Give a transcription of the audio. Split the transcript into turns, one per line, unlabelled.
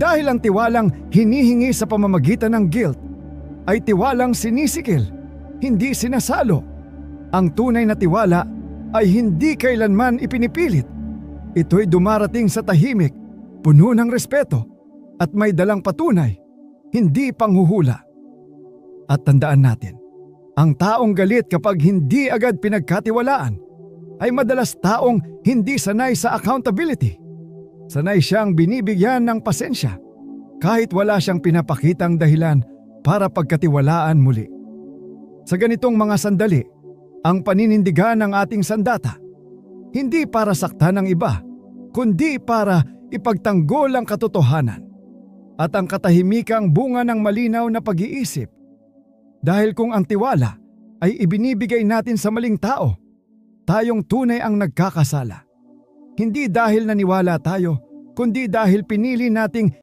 Dahil ang tiwalang hinihingi sa pamamagitan ng guilt ay tiwalang sinisikil, hindi sinasalo. Ang tunay na tiwala ay hindi kailanman ipinipilit. Ito'y dumarating sa tahimik, puno ng respeto at may dalang patunay, hindi panghuhula. At tandaan natin, ang taong galit kapag hindi agad pinagkatiwalaan ay madalas taong hindi sanay sa accountability. Sanay siyang binibigyan ng pasensya kahit wala siyang pinapakitang dahilan para pagkatiwalaan muli. Sa ganitong mga sandali, ang paninindigan ng ating sandata, hindi para saktan ng iba, kundi para ipagtanggol ang katotohanan at ang katahimikang bunga ng malinaw na pag-iisip. Dahil kung ang tiwala ay ibinibigay natin sa maling tao, tayong tunay ang nagkakasala. Hindi dahil naniwala tayo, kundi dahil pinili nating